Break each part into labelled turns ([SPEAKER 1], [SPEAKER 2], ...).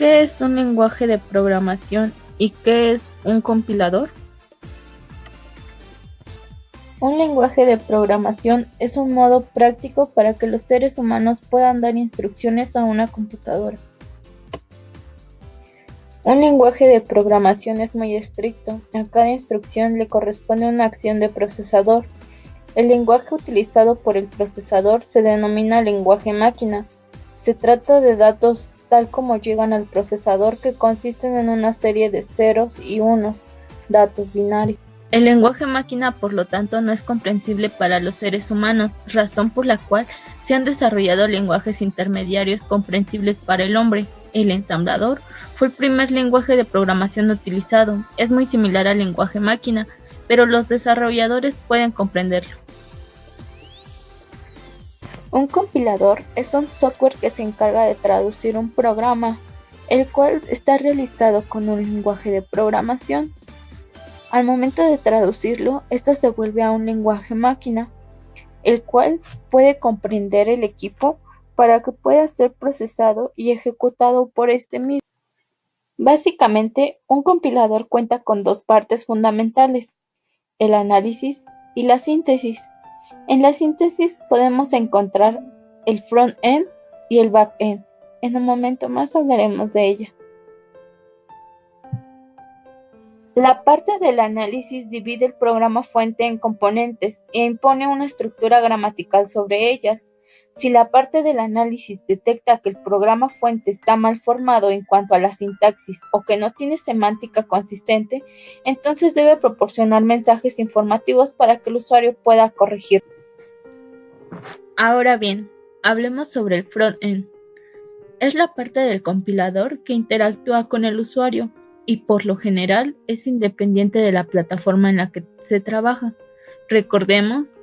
[SPEAKER 1] ¿Qué es un lenguaje de programación y qué es un compilador? Un lenguaje de programación es un modo práctico para que los seres humanos puedan dar instrucciones a una computadora. Un lenguaje de programación es muy estricto. A cada instrucción le corresponde una acción de procesador. El lenguaje utilizado por el procesador se denomina lenguaje máquina. Se trata de datos tal como llegan al procesador, que consisten en una serie de ceros y unos, datos binarios. El lenguaje máquina, por lo tanto, no es comprensible para los seres humanos, razón por la cual se han desarrollado lenguajes intermediarios comprensibles para el hombre. El ensamblador fue el primer lenguaje de programación utilizado. Es muy similar al lenguaje máquina, pero los desarrolladores pueden comprenderlo. Un compilador es un software que se encarga de traducir un programa, el cual está realizado con un lenguaje de programación. Al momento de traducirlo, esto se vuelve a un lenguaje máquina, el cual puede comprender el equipo para que pueda ser procesado y ejecutado por este mismo. Básicamente, un compilador cuenta con dos partes fundamentales: el análisis y la síntesis. En la síntesis podemos encontrar el front-end y el back-end. En un momento más hablaremos de ella. La parte del análisis divide el programa fuente en componentes e impone una estructura gramatical sobre ellas. Si la parte del análisis detecta que el programa fuente está mal formado en cuanto a la sintaxis o que no tiene semántica consistente, entonces debe proporcionar mensajes informativos para que el usuario pueda corregirlo. Ahora bien, hablemos sobre el front-end. Es la parte del compilador que interactúa con el usuario y por lo general es independiente de la plataforma en la que se trabaja. Recordemos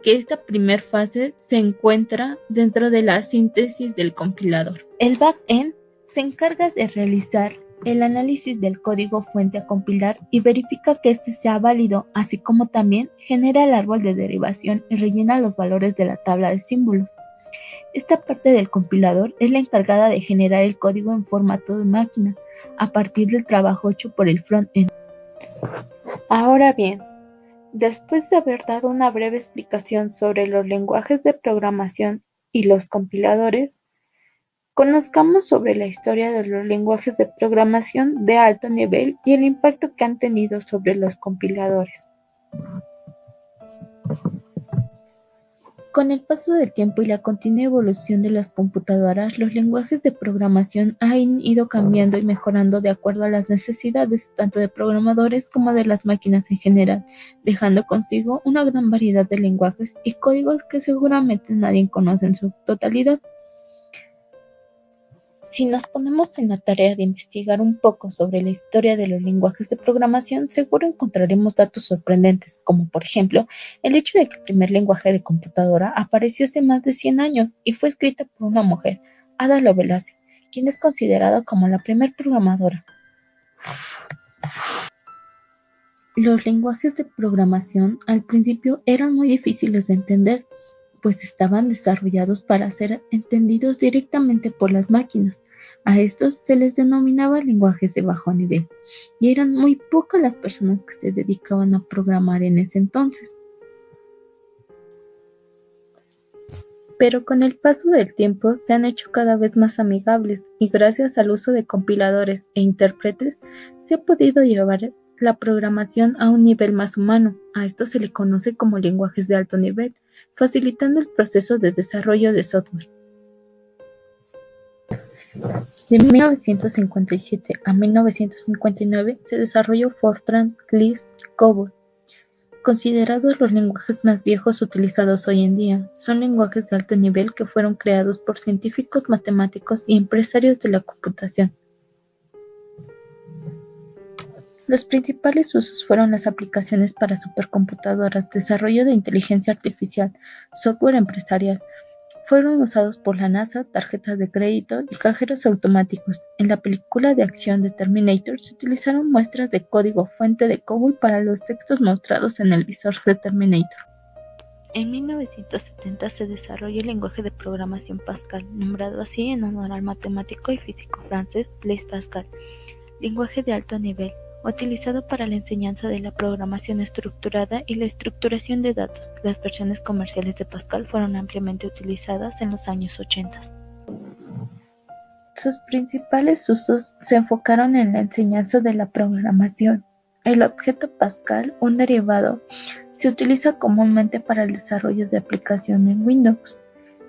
[SPEAKER 1] que esta primera fase se encuentra dentro de la síntesis del compilador. El back-end se encarga de realizar el análisis del código fuente a compilar y verifica que este sea válido, así como también genera el árbol de derivación y rellena los valores de la tabla de símbolos. Esta parte del compilador es la encargada de generar el código en formato de máquina, a partir del trabajo hecho por el front-end. Ahora bien, después de haber dado una breve explicación sobre los lenguajes de programación y los compiladores, conozcamos sobre la historia de los lenguajes de programación de alto nivel y el impacto que han tenido sobre los compiladores. Con el paso del tiempo y la continua evolución de las computadoras, los lenguajes de programación han ido cambiando y mejorando de acuerdo a las necesidades tanto de programadores como de las máquinas en general, dejando consigo una gran variedad de lenguajes y códigos que seguramente nadie conoce en su totalidad. Si nos ponemos en la tarea de investigar un poco sobre la historia de los lenguajes de programación, seguro encontraremos datos sorprendentes, como por ejemplo, el hecho de que el primer lenguaje de computadora apareció hace más de 100 años y fue escrito por una mujer, Ada Lovelace, quien es considerada como la primer programadora. Los lenguajes de programación al principio eran muy difíciles de entender, pues estaban desarrollados para ser entendidos directamente por las máquinas. A estos se les denominaba lenguajes de bajo nivel, y eran muy pocas las personas que se dedicaban a programar en ese entonces. Pero con el paso del tiempo se han hecho cada vez más amigables, y gracias al uso de compiladores e intérpretes se ha podido llevar la programación a un nivel más humano. A esto se le conoce como lenguajes de alto nivel, facilitando el proceso de desarrollo de software. De 1957 a 1959 se desarrolló Fortran, Lisp, COBOL. Considerados los lenguajes más viejos utilizados hoy en día, son lenguajes de alto nivel que fueron creados por científicos, matemáticos y empresarios de la computación. Los principales usos fueron las aplicaciones para supercomputadoras, desarrollo de inteligencia artificial, software empresarial. Fueron usados por la NASA, tarjetas de crédito y cajeros automáticos. En la película de acción de Terminator se utilizaron muestras de código fuente de COBOL para los textos mostrados en el visor de Terminator. En 1970 se desarrolla el lenguaje de programación Pascal, nombrado así en honor al matemático y físico francés Blaise Pascal, lenguaje de alto nivel, utilizado para la enseñanza de la programación estructurada y la estructuración de datos. Las versiones comerciales de Pascal fueron ampliamente utilizadas en los años 80. Sus principales usos se enfocaron en la enseñanza de la programación. El objeto Pascal, un derivado, se utiliza comúnmente para el desarrollo de aplicaciones en Windows.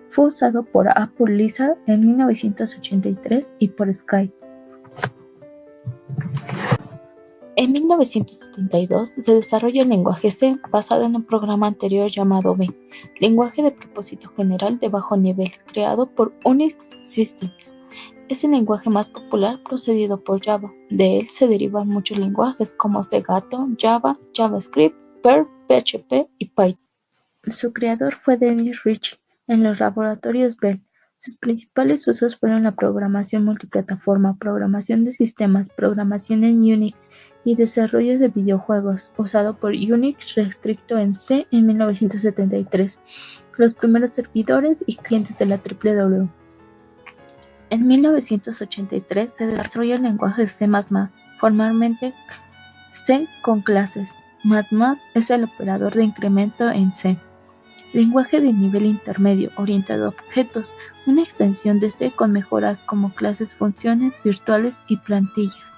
[SPEAKER 1] Fue usado por Apple Lisa en 1983 y por Skype. En 1972 se desarrolla el lenguaje C, basado en un programa anterior llamado B, lenguaje de propósito general de bajo nivel, creado por Unix Systems. Es el lenguaje más popular precedido por Java. De él se derivan muchos lenguajes como C Gato, Java, JavaScript, Perl, PHP y Python. Su creador fue Dennis Ritchie en los laboratorios Bell. Sus principales usos fueron la programación multiplataforma, programación de sistemas, programación en Unix y desarrollo de videojuegos, usado por Unix restricto en C en 1973, los primeros servidores y clientes de la WWW. En 1983 se desarrolla el lenguaje C++, formalmente C con clases. ++ es el operador de incremento en C. Lenguaje de nivel intermedio, orientado a objetos, una extensión de C con mejoras como clases, funciones virtuales y plantillas.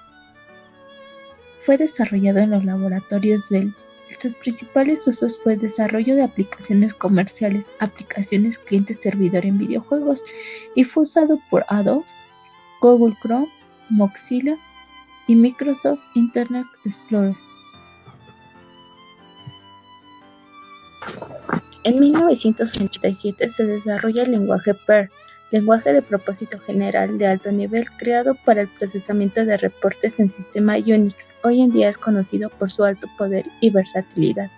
[SPEAKER 1] Fue desarrollado en los laboratorios Bell. Sus principales usos fue el desarrollo de aplicaciones comerciales, aplicaciones cliente-servidor en videojuegos, y fue usado por Adobe, Google Chrome, Mozilla y Microsoft Internet Explorer. En 1987 se desarrolla el lenguaje Perl, lenguaje de propósito general de alto nivel creado para el procesamiento de reportes en sistema Unix. Hoy en día es conocido por su alto poder y versatilidad,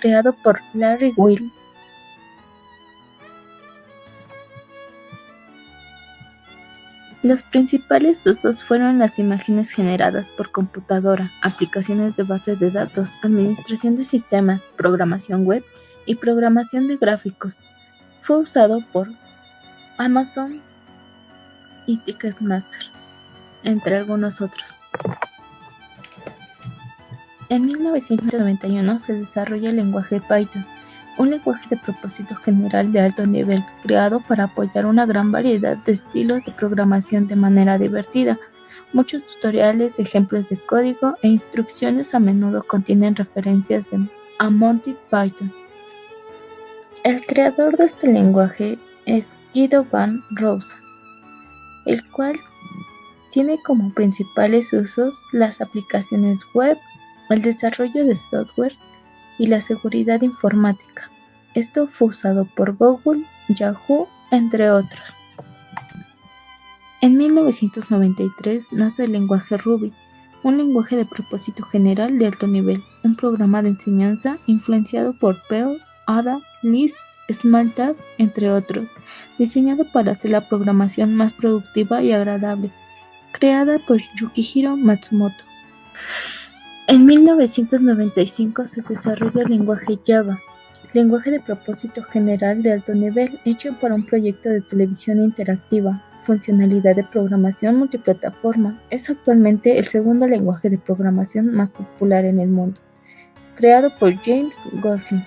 [SPEAKER 1] creado por Larry Will. Los principales usos fueron las imágenes generadas por computadora, aplicaciones de bases de datos, administración de sistemas, programación web y programación de gráficos. Fue usado por Amazon y Ticketmaster, entre algunos otros. En 1991 se desarrolla el lenguaje Python, un lenguaje de propósito general de alto nivel, creado para apoyar una gran variedad de estilos de programación de manera divertida. Muchos tutoriales, ejemplos de código e instrucciones a menudo contienen referencias a Monty Python. El creador de este lenguaje es Guido van Rossum, el cual tiene como principales usos las aplicaciones web, el desarrollo de software y la seguridad informática. Esto fue usado por Google, Yahoo, entre otros. En 1993 nace el lenguaje Ruby, un lenguaje de propósito general de alto nivel, un programa de enseñanza influenciado por Perl, Ada, Lisp, Smalltalk, entre otros, diseñado para hacer la programación más productiva y agradable, creada por Yukihiro Matsumoto. En 1995 se desarrolla el lenguaje Java, lenguaje de propósito general de alto nivel hecho para un proyecto de televisión interactiva, funcionalidad de programación multiplataforma. Es actualmente el segundo lenguaje de programación más popular en el mundo, creado por James Golding.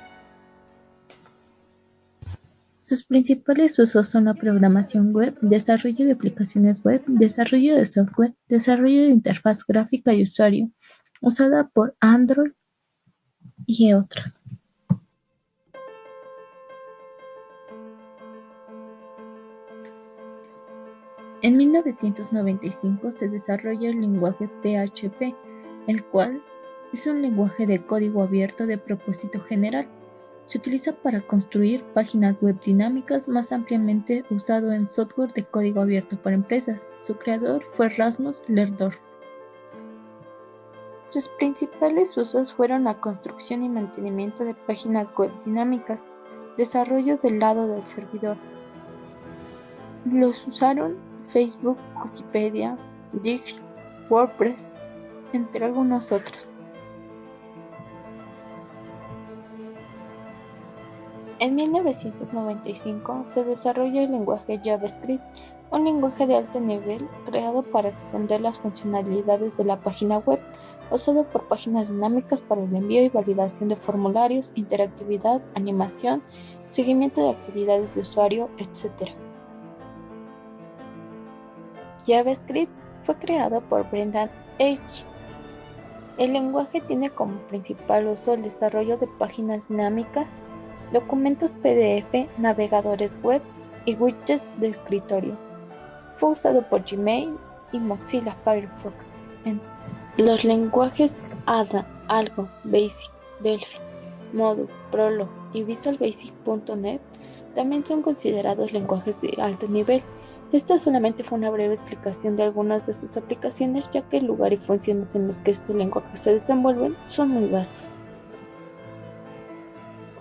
[SPEAKER 1] Sus principales usos son la programación web, desarrollo de aplicaciones web, desarrollo de software, desarrollo de interfaz gráfica y usuario, usada por Android y otras. En 1995 se desarrolla el lenguaje PHP, el cual es un lenguaje de código abierto de propósito general. Se utiliza para construir páginas web dinámicas, más ampliamente usado en software de código abierto para empresas. Su creador fue Rasmus Lerdorf. Sus principales usos fueron la construcción y mantenimiento de páginas web dinámicas, desarrollo del lado del servidor. Los usaron Facebook, Wikipedia, Digg, WordPress, entre algunos otros. En 1995 se desarrolló el lenguaje JavaScript, un lenguaje de alto nivel creado para extender las funcionalidades de la página web, usado por páginas dinámicas para el envío y validación de formularios, interactividad, animación, seguimiento de actividades de usuario, etc. JavaScript fue creado por Brendan Eich. El lenguaje tiene como principal uso el desarrollo de páginas dinámicas, documentos PDF, navegadores web y widgets de escritorio. Fue usado por Gmail y Mozilla Firefox. Los lenguajes Ada, Algo, Basic, Delphi, Modul, Prolog y Visual Basic.net también son considerados lenguajes de alto nivel. Esta solamente fue una breve explicación de algunas de sus aplicaciones, ya que el lugar y funciones en los que estos lenguajes se desenvuelven son muy vastos.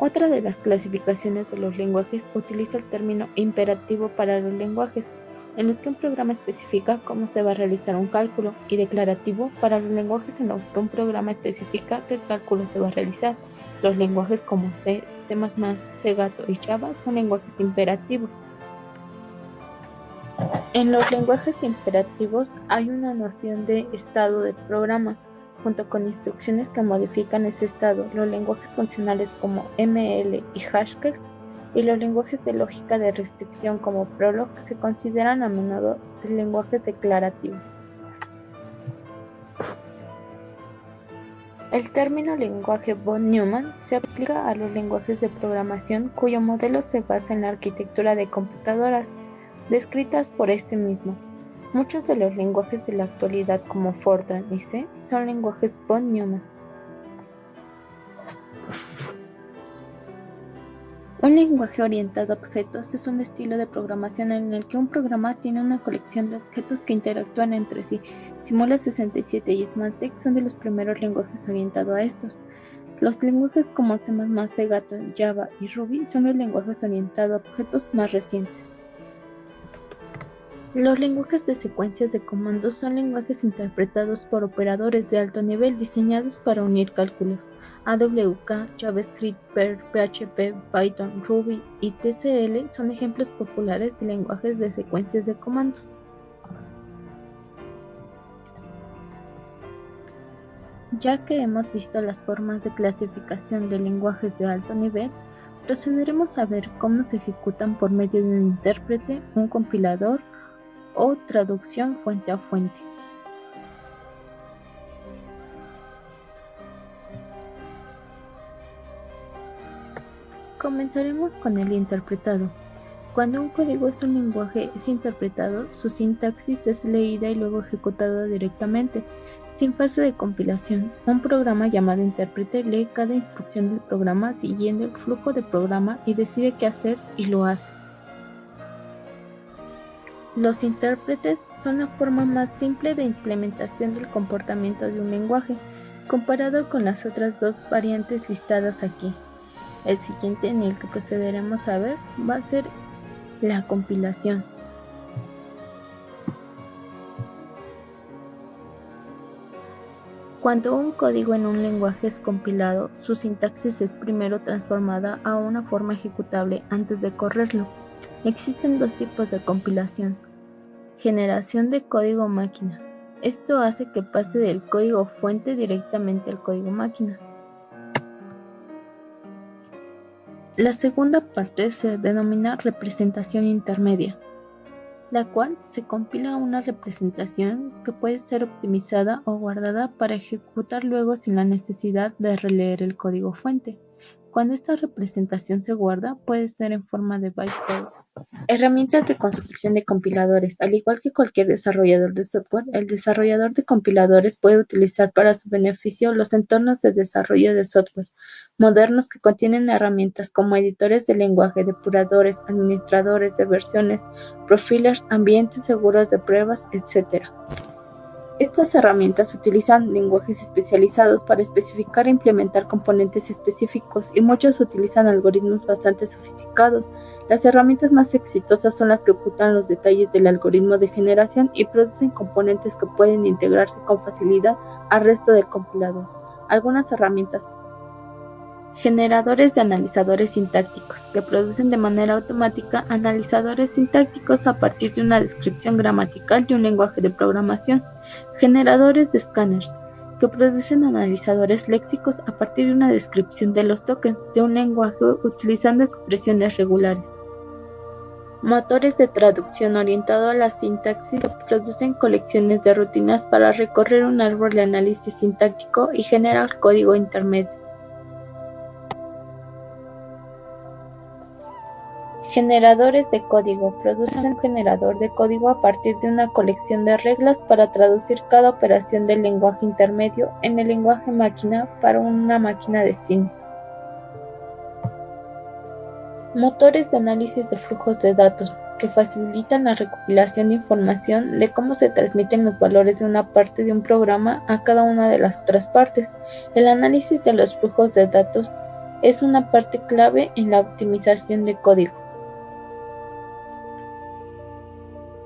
[SPEAKER 1] Otra de las clasificaciones de los lenguajes utiliza el término imperativo para los lenguajes, en los que un programa especifica cómo se va a realizar un cálculo, y declarativo para los lenguajes en los que un programa especifica qué cálculo se va a realizar. Los lenguajes como C, C++, Cgato y Java son lenguajes imperativos. En los lenguajes imperativos hay una noción de estado del programa, junto con instrucciones que modifican ese estado. Los lenguajes funcionales como ML y Haskell y los lenguajes de lógica de restricción como Prolog se consideran a menudo de lenguajes declarativos. El término lenguaje von Neumann se aplica a los lenguajes de programación cuyo modelo se basa en la arquitectura de computadoras descritas por este mismo. Muchos de los lenguajes de la actualidad como Fortran y C son lenguajes von Neumann. Un lenguaje orientado a objetos es un estilo de programación en el que un programa tiene una colección de objetos que interactúan entre sí. Simula 67 y Symantec son de los primeros lenguajes orientados a estos. Los lenguajes como C++, Cgato, Java y Ruby son los lenguajes orientados a objetos más recientes. Los lenguajes de secuencias de comandos son lenguajes interpretados por operadores de alto nivel diseñados para unir cálculos. AWK, JavaScript, Perl, PHP, Python, Ruby y TCL son ejemplos populares de lenguajes de secuencias de comandos. Ya que hemos visto las formas de clasificación de lenguajes de alto nivel, procederemos a ver cómo se ejecutan por medio de un intérprete, un compilador o traducción fuente a fuente. Comenzaremos con el interpretado. Cuando un código es un lenguaje es interpretado, su sintaxis es leída y luego ejecutada directamente, sin fase de compilación. Un programa llamado intérprete lee cada instrucción del programa siguiendo el flujo del programa y decide qué hacer y lo hace. Los intérpretes son la forma más simple de implementación del comportamiento de un lenguaje, comparado con las otras dos variantes listadas aquí. El siguiente en el que procederemos a ver va a ser la compilación. Cuando un código en un lenguaje es compilado, su sintaxis es primero transformada a una forma ejecutable antes de correrlo. Existen dos tipos de compilación. Generación de código máquina. Esto hace que pase del código fuente directamente al código máquina. La segunda parte se denomina representación intermedia, la cual se compila una representación que puede ser optimizada o guardada para ejecutar luego sin la necesidad de releer el código fuente. Cuando esta representación se guarda, puede ser en forma de bytecode. Herramientas de construcción de compiladores. Al igual que cualquier desarrollador de software, el desarrollador de compiladores puede utilizar para su beneficio los entornos de desarrollo de software modernos que contienen herramientas como editores de lenguaje, depuradores, administradores de versiones, profilers, ambientes seguros de pruebas, etc. Estas herramientas utilizan lenguajes especializados para especificar e implementar componentes específicos y muchos utilizan algoritmos bastante sofisticados. Las herramientas más exitosas son las que ocultan los detalles del algoritmo de generación y producen componentes que pueden integrarse con facilidad al resto del compilador. Algunas herramientas Generadores de analizadores sintácticos, que producen de manera automática analizadores sintácticos a partir de una descripción gramatical de un lenguaje de programación. Generadores de escáneres, que producen analizadores léxicos a partir de una descripción de los tokens de un lenguaje utilizando expresiones regulares. Motores de traducción orientados a la sintaxis que producen colecciones de rutinas para recorrer un árbol de análisis sintáctico y generar código intermedio. Generadores de código producen un generador de código a partir de una colección de reglas para traducir cada operación del lenguaje intermedio en el lenguaje máquina para una máquina destino. Motores de análisis de flujos de datos, que facilitan la recopilación de información de cómo se transmiten los valores de una parte de un programa a cada una de las otras partes. El análisis de los flujos de datos es una parte clave en la optimización de código.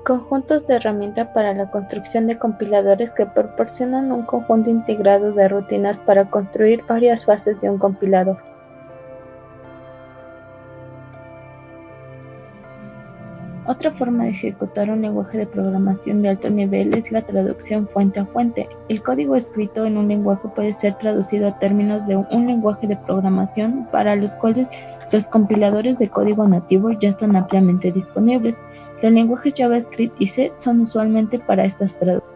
[SPEAKER 1] Conjuntos de herramientas para la construcción de compiladores que proporcionan un conjunto integrado de rutinas para construir varias fases de un compilador. Otra forma de ejecutar un lenguaje de programación de alto nivel es la traducción fuente a fuente. El código escrito en un lenguaje puede ser traducido a términos de un lenguaje de programación para los cuales los compiladores de código nativo ya están ampliamente disponibles. Los lenguajes JavaScript y C son usualmente para estas traducciones.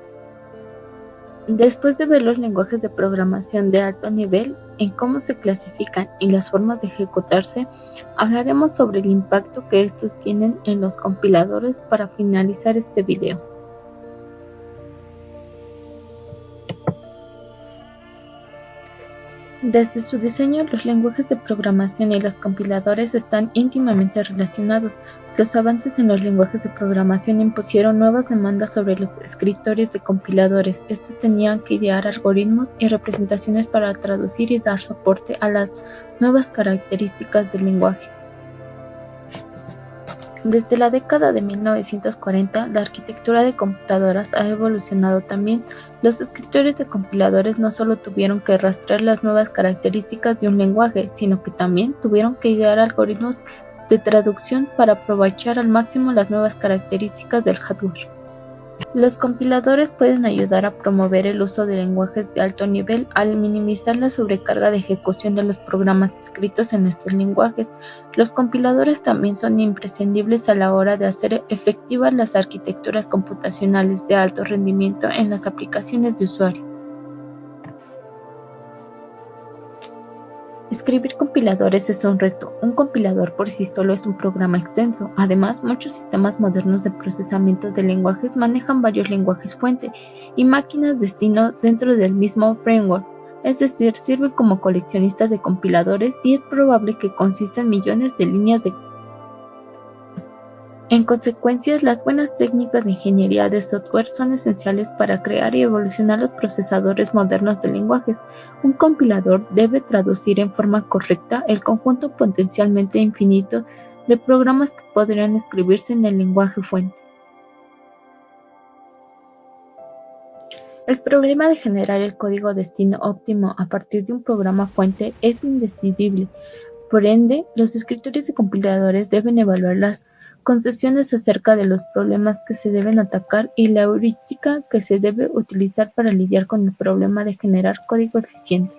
[SPEAKER 1] Después de ver los lenguajes de programación de alto nivel, en cómo se clasifican y las formas de ejecutarse, hablaremos sobre el impacto que estos tienen en los compiladores para finalizar este video. Desde su diseño, los lenguajes de programación y los compiladores están íntimamente relacionados. Los avances en los lenguajes de programación impusieron nuevas demandas sobre los escritores de compiladores. Estos tenían que idear algoritmos y representaciones para traducir y dar soporte a las nuevas características del lenguaje. Desde la década de 1940, la arquitectura de computadoras ha evolucionado también. Los escritores de compiladores no solo tuvieron que rastrear las nuevas características de un lenguaje, sino que también tuvieron que idear algoritmos de traducción para aprovechar al máximo las nuevas características del hardware. Los compiladores pueden ayudar a promover el uso de lenguajes de alto nivel al minimizar la sobrecarga de ejecución de los programas escritos en estos lenguajes. Los compiladores también son imprescindibles a la hora de hacer efectivas las arquitecturas computacionales de alto rendimiento en las aplicaciones de usuario. Escribir compiladores es un reto. Un compilador por sí solo es un programa extenso. Además, muchos sistemas modernos de procesamiento de lenguajes manejan varios lenguajes fuente y máquinas destino dentro del mismo framework. Es decir, sirven como coleccionistas de compiladores y es probable que consistan millones de líneas de código. En consecuencia, las buenas técnicas de ingeniería de software son esenciales para crear y evolucionar los procesadores modernos de lenguajes. Un compilador debe traducir en forma correcta el conjunto potencialmente infinito de programas que podrían escribirse en el lenguaje fuente. El problema de generar el código destino óptimo a partir de un programa fuente es indecidible. Por ende, los escritores de compiladores deben evaluar las concesiones acerca de los problemas que se deben atacar y la heurística que se debe utilizar para lidiar con el problema de generar código eficiente.